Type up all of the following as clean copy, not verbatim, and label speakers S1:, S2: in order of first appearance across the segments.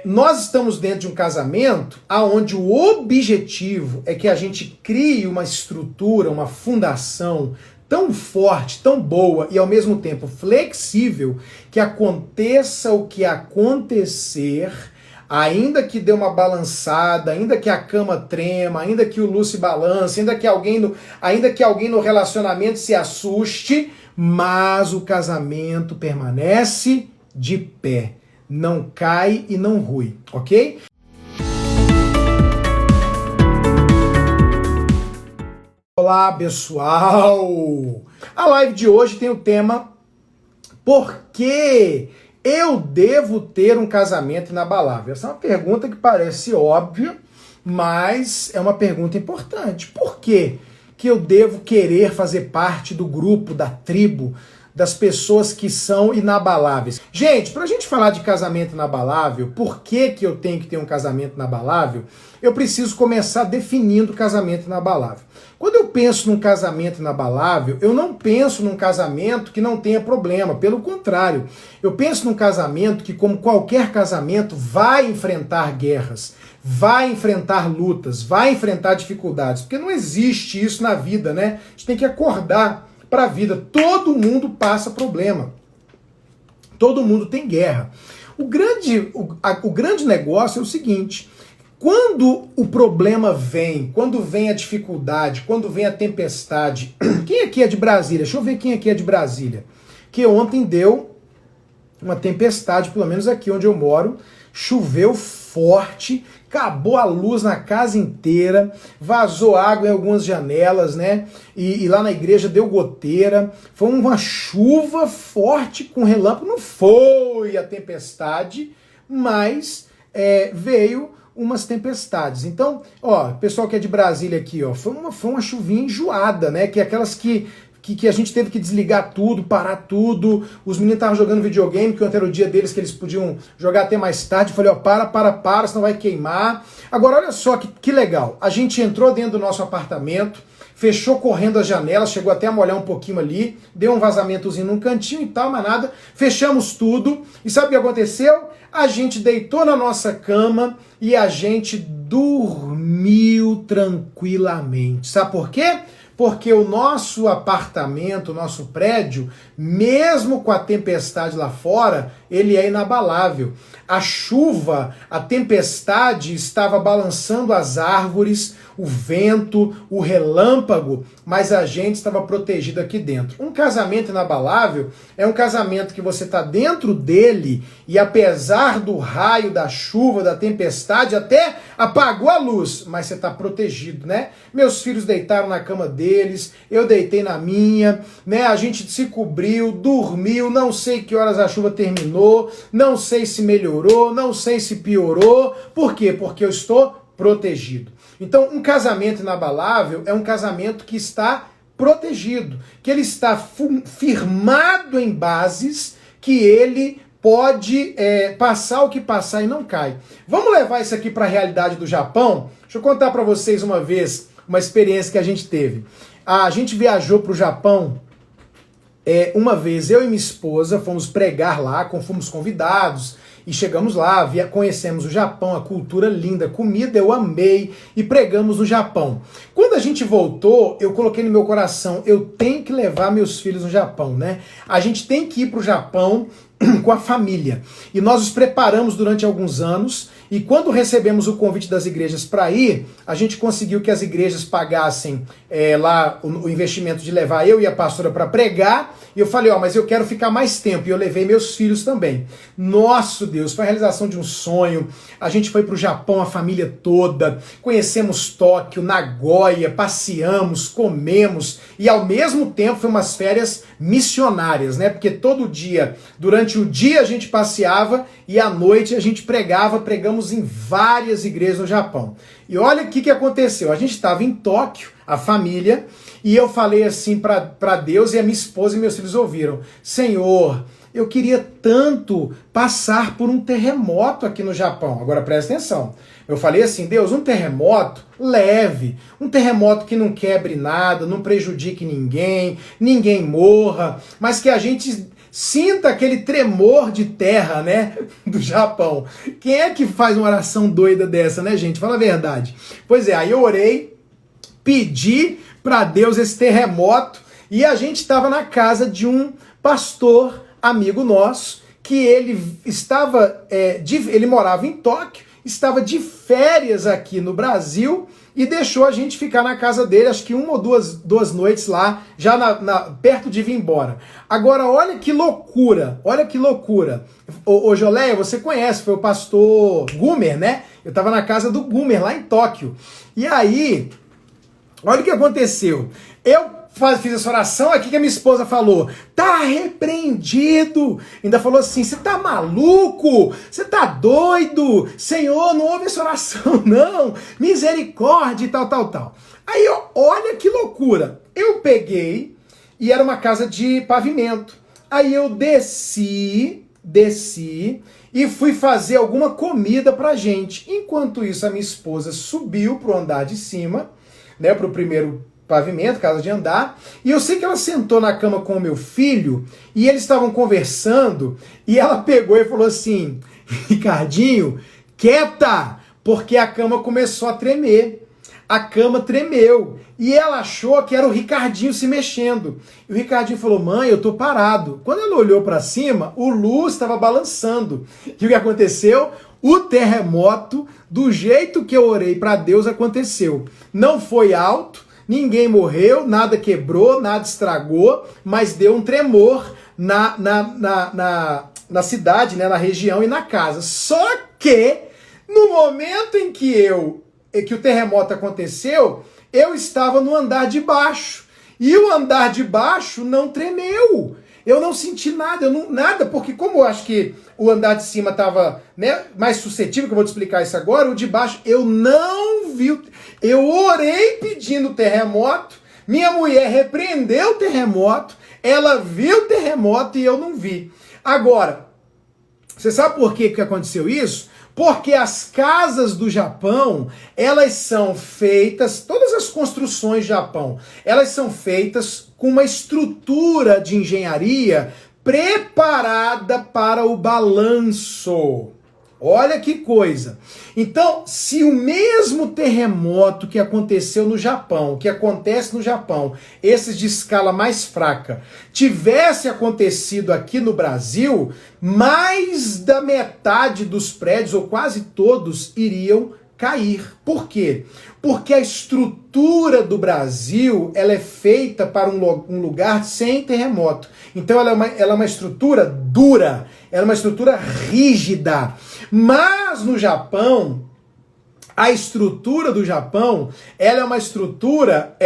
S1: Nós estamos dentro de um casamento onde o objetivo é que a gente crie uma estrutura, uma fundação tão forte, tão boa e ao mesmo tempo flexível, que aconteça o que acontecer, ainda que dê uma balançada, ainda que a cama trema, ainda que o Lu se balance, ainda que alguém no relacionamento se assuste, mas o casamento permanece de pé. Não cai e não rui, ok? Olá, pessoal! A live de hoje tem o tema Por que eu devo ter um casamento inabalável? Essa é uma pergunta que parece óbvia, mas é uma pergunta importante. Por que eu devo querer fazer parte do grupo, da tribo, das pessoas que são inabaláveis? Gente, pra gente falar de casamento inabalável, por que eu tenho que ter um casamento inabalável? Eu preciso começar definindo o casamento inabalável. Quando eu penso num casamento inabalável, eu não penso num casamento que não tenha problema, pelo contrário, eu penso num casamento que, como qualquer casamento, vai enfrentar guerras, vai enfrentar lutas, vai enfrentar dificuldades, porque não existe isso na vida, né? A gente tem que acordar para a vida. Todo mundo passa problema. Todo mundo tem guerra. O grande negócio é o seguinte: quando o problema vem, quando vem a dificuldade, quando vem a tempestade, quem aqui é de Brasília? Deixa eu ver quem aqui é de Brasília. Que ontem deu uma tempestade, pelo menos aqui onde eu moro, choveu forte, acabou a luz na casa inteira, vazou água em algumas janelas, né? E lá na igreja deu goteira. Foi uma chuva forte com relâmpago. Não foi a tempestade, mas veio umas tempestades. Então, ó, pessoal que é de Brasília aqui, ó, foi uma chuvinha enjoada, né? Que é aquelas que a gente teve que desligar tudo, parar tudo. Os meninos estavam jogando videogame, que ontem era o dia deles que eles podiam jogar até mais tarde. Eu falei, ó, para, senão vai queimar. Agora, olha só que legal. A gente entrou dentro do nosso apartamento, fechou correndo as janelas, chegou até a molhar um pouquinho ali, deu um vazamentozinho num cantinho e tal, mas nada. Fechamos tudo. E sabe o que aconteceu? A gente deitou na nossa cama e a gente dormiu tranquilamente. Sabe por quê? Porque o nosso apartamento, o nosso prédio, mesmo com a tempestade lá fora, ele é inabalável. A chuva, a tempestade estava balançando as árvores, o vento, o relâmpago, mas a gente estava protegido aqui dentro. Um casamento inabalável é um casamento que você está dentro dele e apesar do raio, da chuva, da tempestade, até apagou a luz, mas você está protegido, né? Meus filhos deitaram na cama deles, eu deitei na minha, né? A gente se cobriu, dormiu, não sei que horas a chuva terminou, não sei se melhorou, não sei se piorou. Por quê? Porque eu estou protegido. Então, um casamento inabalável é um casamento que está protegido, que ele está firmado em bases, que ele pode passar o que passar e não cai. Vamos levar isso aqui para a realidade do Japão? Deixa eu contar para vocês uma vez uma experiência que a gente teve. A gente viajou para o Japão uma vez, eu e minha esposa fomos pregar lá, fomos convidados, e chegamos lá, conhecemos o Japão, a cultura linda, comida eu amei, e pregamos no Japão. Quando a gente voltou, eu coloquei no meu coração, eu tenho que levar meus filhos no Japão, né? A gente tem que ir para o Japão com a família. E nós os preparamos durante alguns anos, e quando recebemos o convite das igrejas para ir, a gente conseguiu que as igrejas pagassem lá o investimento de levar eu e a pastora para pregar, e eu falei, ó, mas eu quero ficar mais tempo, e eu levei meus filhos também. Nosso Deus, foi a realização de um sonho. A gente foi para o Japão, a família toda, conhecemos Tóquio, Nagoya, passeamos, comemos, e ao mesmo tempo foi umas férias missionárias, né? Porque todo dia, durante o dia a gente passeava e à noite a gente pregamos em várias igrejas no Japão. E olha o que aconteceu. A gente estava em Tóquio, a família, e eu falei assim para Deus, e a minha esposa e meus filhos ouviram: Senhor, eu queria tanto passar por um terremoto aqui no Japão. Agora presta atenção. Eu falei assim, Deus, um terremoto leve, um terremoto que não quebre nada, não prejudique ninguém, ninguém morra, mas que a gente Sinta aquele tremor de terra, né, do Japão. Quem é que faz uma oração doida dessa, né, gente? Fala a verdade. Pois é, aí eu orei, pedi para Deus esse terremoto e a gente estava na casa de um pastor amigo nosso que ele estava, ele morava em Tóquio, estava de férias aqui no Brasil e deixou a gente ficar na casa dele, acho que uma ou duas noites lá, já perto de vir embora. Agora, olha que loucura, olha que loucura. Ô Joléia, você conhece, foi o pastor Gumer, né? Eu estava na casa do Gumer, lá em Tóquio. E aí, olha o que aconteceu. Eu fiz essa oração aqui que a minha esposa falou, tá repreendido. Ainda falou assim, você tá maluco? Você tá doido? Senhor, não ouve essa oração não. Misericórdia e tal. Aí, olha que loucura. Eu peguei, e era uma casa de pavimento. Aí eu desci e fui fazer alguma comida pra gente. Enquanto isso, a minha esposa subiu pro andar de cima, né, pro primeiro pavimento, casa de andar, e eu sei que ela sentou na cama com o meu filho, e eles estavam conversando, e ela pegou e falou assim, Ricardinho, quieta, porque a cama começou a tremer. A cama tremeu, e ela achou que era o Ricardinho se mexendo. E o Ricardinho falou, mãe, eu tô parado. Quando ela olhou para cima, o Lu estava balançando. E o que aconteceu? O terremoto, do jeito que eu orei para Deus, aconteceu. Não foi alto, ninguém morreu, nada quebrou, nada estragou, mas deu um tremor na cidade, né, na região e na casa. Só que, no momento em que o terremoto aconteceu, eu estava no andar de baixo. E o andar de baixo não tremeu. Eu não senti nada, nada, porque como eu acho que o andar de cima estava, né, mais suscetível, que eu vou te explicar isso agora, o de baixo eu não vi. Eu orei pedindo terremoto, minha mulher repreendeu o terremoto, ela viu o terremoto e eu não vi. Agora, você sabe por que aconteceu isso? Porque as casas do Japão, elas são feitas, todas as construções do Japão, elas são feitas com uma estrutura de engenharia preparada para o balanço. Olha que coisa. Então, se o mesmo terremoto que aconteceu no Japão, que acontece no Japão, esses de escala mais fraca, tivesse acontecido aqui no Brasil, mais da metade dos prédios, ou quase todos, iriam cair. Por quê? Porque a estrutura do Brasil, ela é feita para um lugar sem terremoto. Então ela é uma estrutura dura, ela é uma estrutura rígida. Mas no Japão, a estrutura do Japão, ela é uma estrutura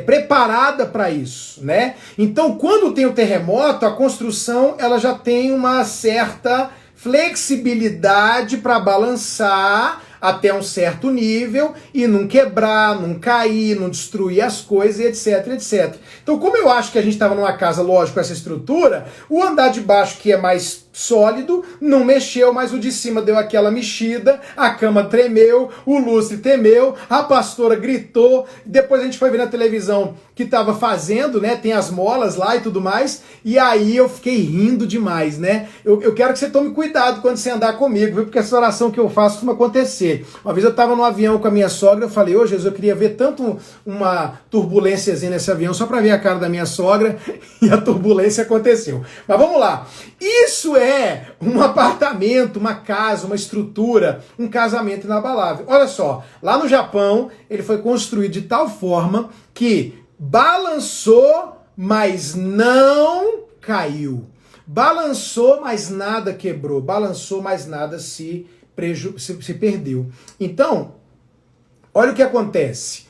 S1: preparada para isso, né? Então quando tem o terremoto, a construção ela já tem uma certa flexibilidade para balançar até um certo nível e não quebrar, não cair, não destruir as coisas, etc, etc. Então, como eu acho que a gente estava numa casa, lógico, com essa estrutura, o andar de baixo, que é mais sólido, não mexeu, mas o de cima deu aquela mexida, a cama tremeu, o lustre tremeu, a pastora gritou, depois a gente foi ver na televisão que estava fazendo, né, tem as molas lá e tudo mais, e aí eu fiquei rindo demais, né? Eu quero que você tome cuidado quando você andar comigo, viu? Porque essa oração que eu faço costuma acontecer. Uma vez eu estava no avião com a minha sogra, eu falei, ô Jesus, eu queria ver tanto uma turbulênciazinha nesse avião, só para ver a cara da minha sogra, e a turbulência aconteceu. Mas vamos lá. Isso é um apartamento, uma casa, uma estrutura, um casamento inabalável. Olha só, lá no Japão, ele foi construído de tal forma que balançou, mas não caiu. Balançou, mas nada quebrou. Balançou, mas nada se perdeu. Então, olha o que acontece.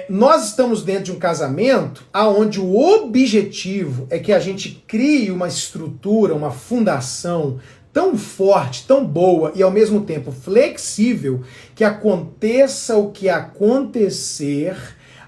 S1: Nós estamos dentro de um casamento onde o objetivo é que a gente crie uma estrutura, uma fundação tão forte, tão boa e ao mesmo tempo flexível, que aconteça o que acontecer,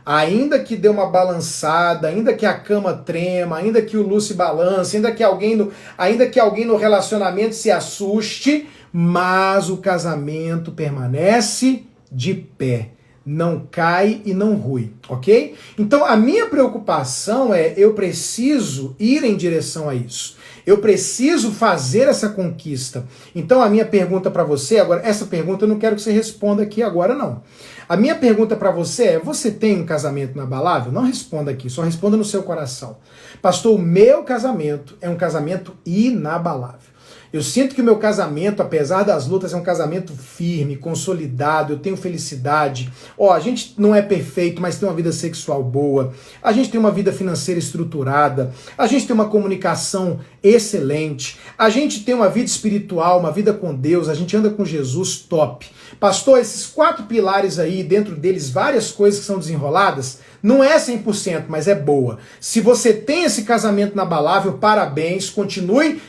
S1: ainda que dê uma balançada, ainda que a cama trema, ainda que o Lu se balance, ainda que alguém no relacionamento se assuste, mas o casamento permanece de pé. não cai e não rui, ok? Então a minha preocupação é, eu preciso ir em direção a isso. Eu preciso fazer essa conquista. Então a minha pergunta para você, agora, essa pergunta eu não quero que você responda aqui agora não. A minha pergunta para você é, você tem um casamento inabalável? Não responda aqui, só responda no seu coração. Pastor, o meu casamento é um casamento inabalável. Eu sinto que o meu casamento, apesar das lutas, é um casamento firme, consolidado, eu tenho felicidade. A gente não é perfeito, mas tem uma vida sexual boa, a gente tem uma vida financeira estruturada, a gente tem uma comunicação excelente, a gente tem uma vida espiritual, uma vida com Deus, a gente anda com Jesus top. Pastor, esses 4 pilares aí, dentro deles várias coisas que são desenroladas, não é 100%, mas é boa. Se você tem esse casamento inabalável, parabéns, continue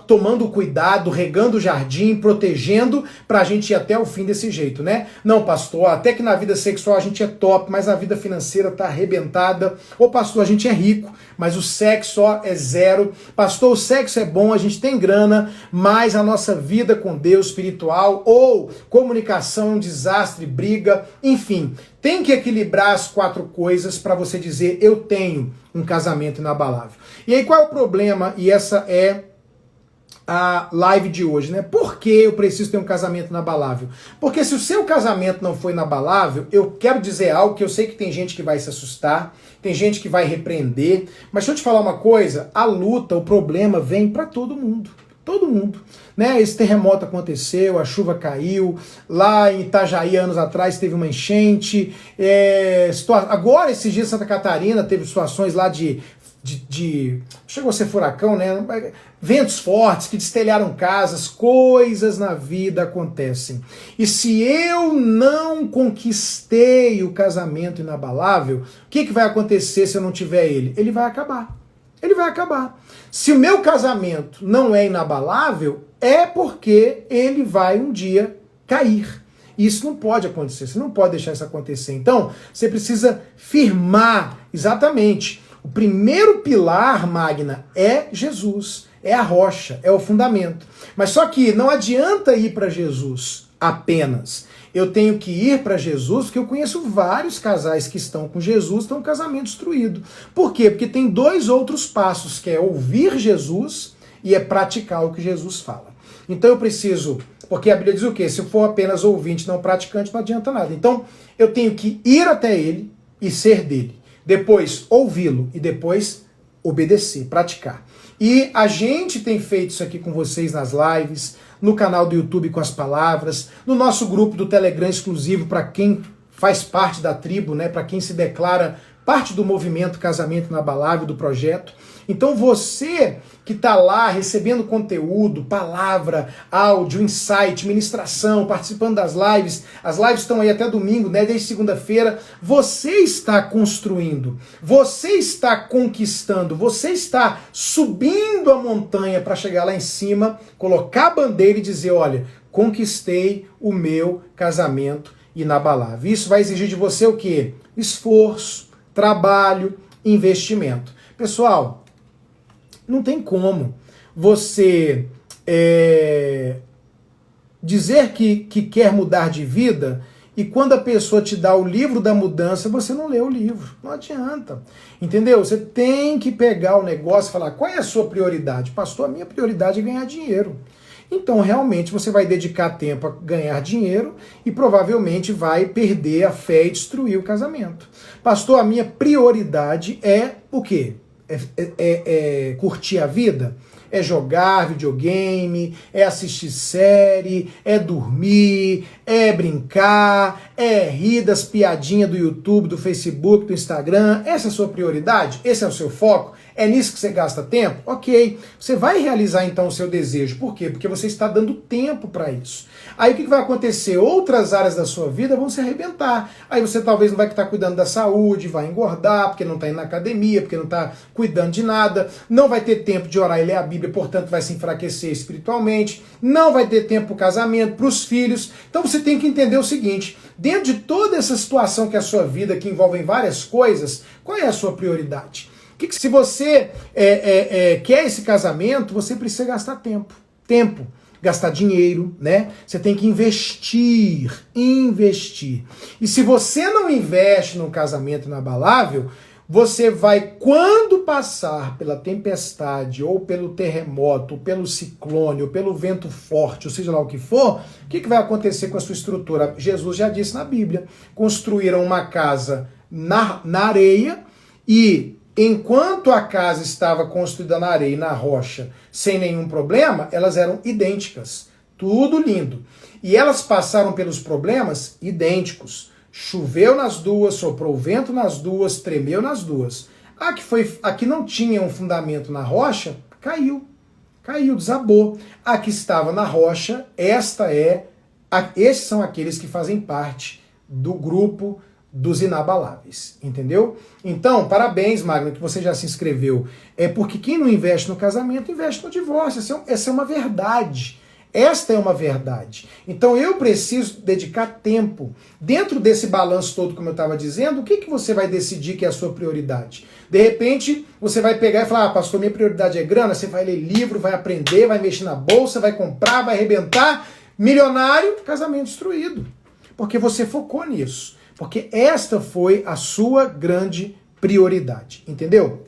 S1: tomando cuidado, regando o jardim, protegendo, pra gente ir até o fim desse jeito, né? Não, pastor, até que na vida sexual a gente é top, mas a vida financeira tá arrebentada. Ô, pastor, a gente é rico, mas o sexo é 0. Pastor, o sexo é bom, a gente tem grana, mas a nossa vida com Deus espiritual ou comunicação é um desastre, briga, enfim. Tem que equilibrar as 4 coisas para você dizer, eu tenho um casamento inabalável. E aí qual é o problema? E essa é a live de hoje, né? Por que eu preciso ter um casamento inabalável? Porque se o seu casamento não foi inabalável, eu quero dizer algo que eu sei que tem gente que vai se assustar, tem gente que vai repreender, mas deixa eu te falar uma coisa, a luta, o problema vem para todo mundo. Todo mundo, né? Esse terremoto aconteceu, a chuva caiu, lá em Itajaí, anos atrás, teve uma enchente, agora, esses dias, Santa Catarina teve situações lá chegou a ser furacão, né? Ventos fortes que destelharam casas, coisas na vida acontecem. E se eu não conquistei o casamento inabalável, o que vai acontecer se eu não tiver ele? Ele vai acabar. Ele vai acabar. Se o meu casamento não é inabalável, é porque ele vai um dia cair. Isso não pode acontecer, você não pode deixar isso acontecer. Então, você precisa firmar, exatamente. O primeiro pilar, Magna, é Jesus, é a rocha, é o fundamento. Mas só que não adianta ir para Jesus apenas. Eu tenho que ir para Jesus, porque eu conheço vários casais que estão com Jesus, estão com casamento destruído. Por quê? Porque tem 2 outros passos, que é ouvir Jesus e é praticar o que Jesus fala. Então eu preciso, porque a Bíblia diz o quê? Se eu for apenas ouvinte, não praticante, não adianta nada. Então eu tenho que ir até ele e ser dele. Depois ouvi-lo e depois obedecer, praticar. E a gente tem feito isso aqui com vocês nas lives, no canal do YouTube com as palavras, no nosso grupo do Telegram exclusivo para quem faz parte da tribo, né, para quem se declara parte do movimento Casamento Inabalável do projeto. Então você que está lá recebendo conteúdo, palavra, áudio, insight, ministração, participando das lives, as lives estão aí até domingo, né, desde segunda-feira, você está construindo, você está conquistando, você está subindo a montanha para chegar lá em cima, colocar a bandeira e dizer, olha, conquistei o meu casamento inabalável. Isso vai exigir de você o quê? Esforço, trabalho, investimento. Pessoal, não tem como você dizer que quer mudar de vida e quando a pessoa te dá o livro da mudança, você não lê o livro. Não adianta. Entendeu? Você tem que pegar o negócio e falar, qual é a sua prioridade? Pastor, a minha prioridade é ganhar dinheiro. Então, realmente, você vai dedicar tempo a ganhar dinheiro e provavelmente vai perder a fé e destruir o casamento. Pastor, a minha prioridade é o quê? É curtir a vida? É jogar videogame, é assistir série, é dormir, é brincar, é rir das piadinhas do YouTube, do Facebook, do Instagram. Essa é a sua prioridade? Esse é o seu foco? É nisso que você gasta tempo? Ok. Você vai realizar então o seu desejo. Por quê? Porque você está dando tempo para isso. Aí o que vai acontecer? Outras áreas da sua vida vão se arrebentar. Aí você talvez não vai estar cuidando da saúde, vai engordar, porque não está indo na academia, porque não está cuidando de nada, não vai ter tempo de orar e ler a Bíblia, portanto vai se enfraquecer espiritualmente, não vai ter tempo para o casamento, para os filhos. Então você tem que entender o seguinte, dentro de toda essa situação que é a sua vida, que envolve várias coisas, qual é a sua prioridade? Que se você quer esse casamento, você precisa gastar tempo. Tempo. gastar dinheiro, né? Você tem que investir. E se você não investe num casamento inabalável, você vai, quando passar pela tempestade, ou pelo terremoto, ou pelo ciclone, ou pelo vento forte, ou seja lá o que for, o que vai acontecer com a sua estrutura? Jesus já disse na Bíblia, construíram uma casa na areia, e enquanto a casa estava construída na areia e na rocha, sem nenhum problema, elas eram idênticas, tudo lindo. E elas passaram pelos problemas idênticos. Choveu nas duas, soprou vento nas duas, tremeu nas duas. A que não tinha um fundamento na rocha, caiu, desabou. A que estava na rocha, esses são aqueles que fazem parte do grupo dos inabaláveis, entendeu? Então, parabéns, Magno, que você já se inscreveu. É porque quem não investe no casamento, investe no divórcio. Essa é uma verdade. Esta é uma verdade. Então eu preciso dedicar tempo. Dentro desse balanço todo, como eu estava dizendo, o que você vai decidir que é a sua prioridade? De repente, você vai pegar e falar, pastor, minha prioridade é grana, você vai ler livro, vai aprender, vai mexer na bolsa, vai comprar, vai arrebentar, milionário, casamento destruído. Porque você focou nisso. Porque esta foi a sua grande prioridade. Entendeu?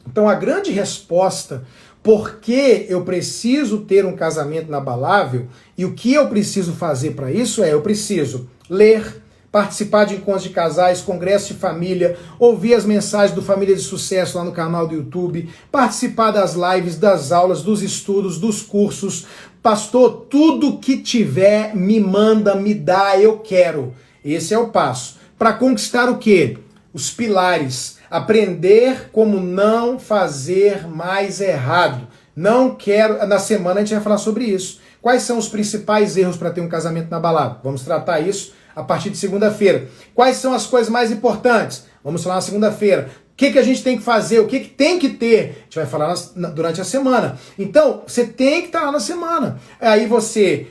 S1: Então a grande resposta por que eu preciso ter um casamento inabalável e o que eu preciso fazer para isso eu preciso ler, participar de encontros de casais, congressos de família, ouvir as mensagens do Família de Sucesso lá no canal do YouTube, participar das lives, das aulas, dos estudos, dos cursos. Pastor, tudo que tiver, me manda, me dá, eu quero. Esse é o passo. Para conquistar o quê? Os pilares. Aprender como não fazer mais errado. Não quero... Na semana a gente vai falar sobre isso. Quais são os principais erros para ter um casamento inabalável? Vamos tratar isso a partir de segunda-feira. Quais são as coisas mais importantes? Vamos falar na segunda-feira. O que a gente tem que fazer? O que tem que ter? A gente vai falar durante a semana. Então, você tem que estar lá na semana. Aí você...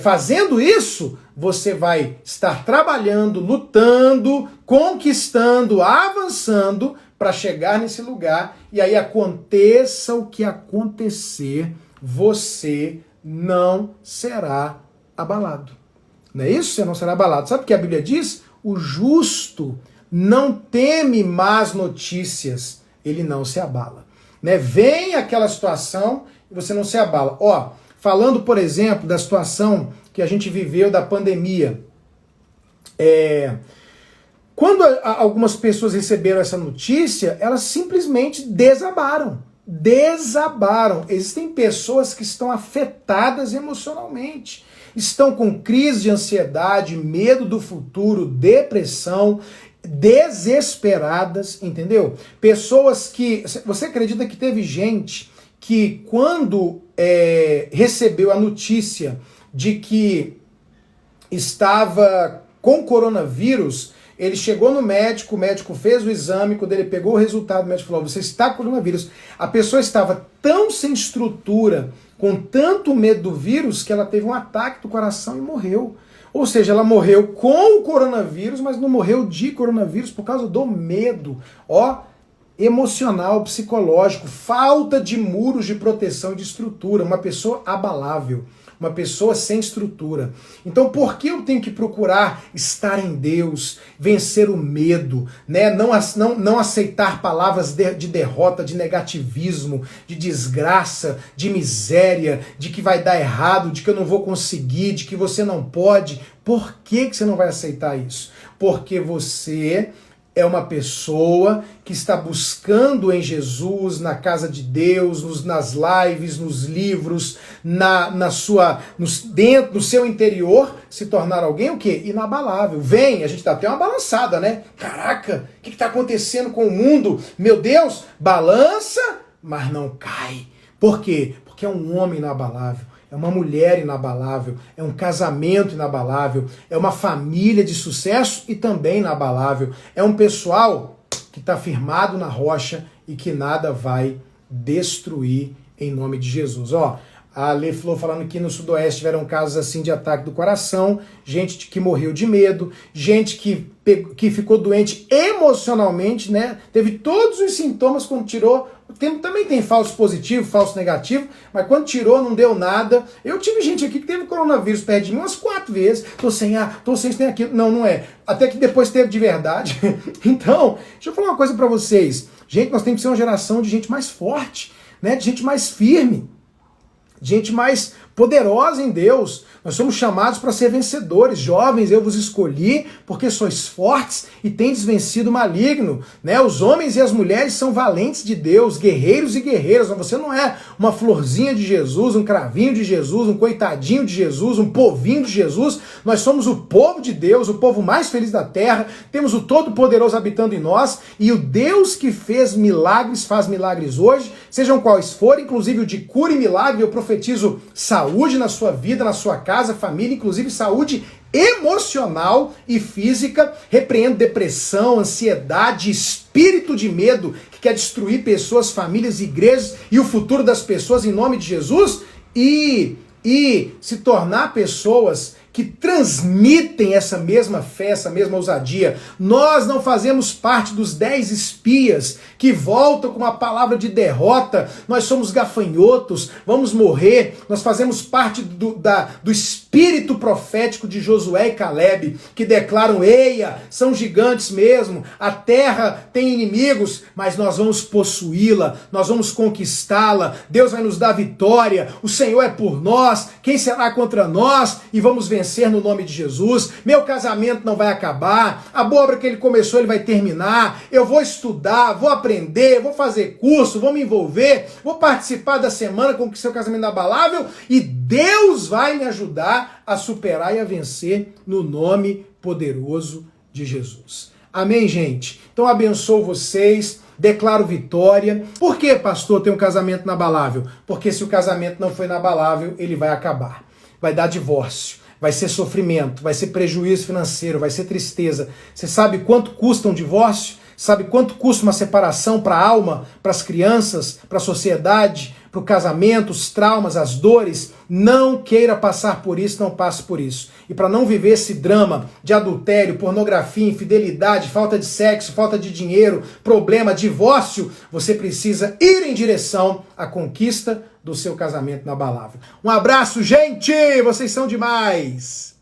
S1: fazendo isso, você vai estar trabalhando, lutando, conquistando, avançando para chegar nesse lugar e aí aconteça o que acontecer, você não será abalado. Não é isso? Você não será abalado. Sabe o que a Bíblia diz? O justo não teme más notícias, ele não se abala. Né? Vem aquela situação e você não se abala. Ó, falando, por exemplo, da situação que a gente viveu da pandemia. Quando algumas pessoas receberam essa notícia, elas simplesmente desabaram. Existem pessoas que estão afetadas emocionalmente. Estão com crise de ansiedade, medo do futuro, depressão, desesperadas, entendeu? Pessoas que... Você acredita que teve gente que quando recebeu a notícia de que estava com coronavírus, ele chegou no médico, o médico fez o exame, quando ele pegou o resultado, o médico falou, você está com coronavírus. A pessoa estava tão sem estrutura, com tanto medo do vírus, que ela teve um ataque do coração e morreu. Ou seja, ela morreu com o coronavírus, mas não morreu de coronavírus por causa do medo. Ó, emocional, psicológico, falta de muros de proteção e de estrutura, uma pessoa abalável, uma pessoa sem estrutura. Então por que eu tenho que procurar estar em Deus, vencer o medo, né? Não aceitar palavras de derrota, de negativismo, de desgraça, de miséria, de que vai dar errado, de que eu não vou conseguir, de que você não pode? Por que você não vai aceitar isso? Porque você é uma pessoa que está buscando em Jesus, na casa de Deus, nas lives, nos livros, dentro do seu interior, se tornar alguém o quê? Inabalável. Vem, a gente dá até uma balançada, né? Caraca, o que está acontecendo com o mundo? Meu Deus, balança, mas não cai. Por quê? Porque é um homem inabalável. É uma mulher inabalável, é um casamento inabalável, é uma família de sucesso e também inabalável. É um pessoal que está firmado na rocha e que nada vai destruir em nome de Jesus. Ó, a Lê Flor falando que no Sudoeste tiveram casos assim de ataque do coração, gente que morreu de medo, gente que ficou doente emocionalmente, né? Teve todos os sintomas quando tirou Também tem falso positivo, falso negativo, mas quando tirou não deu nada. Eu tive gente aqui que teve coronavírus perto de mim umas 4 vezes. Tô sem isso, tem aquilo. Não, não é. Até que depois teve de verdade. Então, deixa eu falar uma coisa pra vocês. Gente, nós temos que ser uma geração de gente mais forte, né? De gente mais firme, de gente mais poderosa em Deus. Nós somos chamados para ser vencedores. Jovens, eu vos escolhi porque sois fortes e tendes vencido o maligno. Né? Os homens e as mulheres são valentes de Deus, guerreiros e guerreiras. Você não é uma florzinha de Jesus, um cravinho de Jesus, um coitadinho de Jesus, um povinho de Jesus. Nós somos o povo de Deus, o povo mais feliz da terra. Temos o Todo-Poderoso habitando em nós e o Deus que fez milagres, faz milagres hoje, sejam quais forem, inclusive o de cura e milagre. Eu profetizo saúde na sua vida, na sua casa, família, inclusive saúde emocional e física. Repreendo depressão, ansiedade, espírito de medo que quer destruir pessoas, famílias, igrejas e o futuro das pessoas em nome de Jesus e se tornar pessoas que transmitem essa mesma fé, essa mesma ousadia. Nós não fazemos parte dos 10 espias que voltam com uma palavra de derrota. Nós somos gafanhotos, vamos morrer. Nós fazemos parte do espírito profético de Josué e Caleb, que declaram: eia, são gigantes mesmo, a terra tem inimigos, mas nós vamos possuí-la, nós vamos conquistá-la, Deus vai nos dar vitória, o Senhor é por nós, quem será contra nós? E vamos vencer no nome de Jesus. Meu casamento não vai acabar, a boa obra que ele começou ele vai terminar, eu vou estudar, vou aprender, vou fazer curso, vou me envolver, vou participar da semana com o seu casamento inabalável e Deus vai me ajudar a superar e a vencer no nome poderoso de Jesus. Amém, gente? Então abençoo vocês, declaro vitória. Por que, pastor, tem um casamento inabalável? Porque se o casamento não for inabalável, ele vai acabar. Vai dar divórcio, vai ser sofrimento, vai ser prejuízo financeiro, vai ser tristeza. Você sabe quanto custa um divórcio? Sabe quanto custa uma separação para a alma, para as crianças, para a sociedade, para o casamento, os traumas, as dores? Não queira passar por isso, não passe por isso. E para não viver esse drama de adultério, pornografia, infidelidade, falta de sexo, falta de dinheiro, problema, divórcio, você precisa ir em direção à conquista do seu casamento inabalável. Um abraço, gente! Vocês são demais!